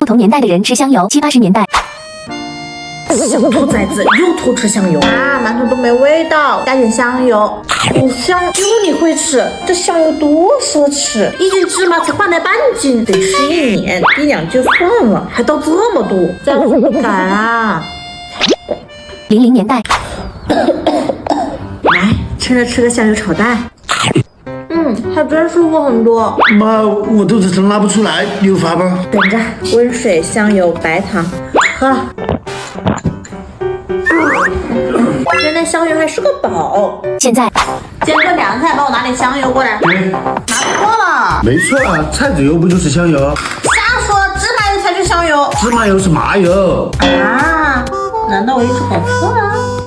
不同年代的人吃香油，70、80年代。小兔崽子又偷吃香油啊！馒头都没味道，加点香油，好香！就你会吃，这香油多奢侈，一斤芝麻才换来半斤，得吃1年，1两就算了，还倒这么多，这样怎么敢啊00年代。来，趁热吃个香油炒蛋。还真舒服很多。妈，我肚子疼拉不出来，有法吧？等着，温水、香油、白糖，喝。原来香油还是个宝。现在，煎个凉菜，帮我拿点香油过来。拿错了。没错啊，菜籽油不就是香油？瞎说，芝麻油才是香油。芝麻油是麻油。啊？难道我一直搞错了？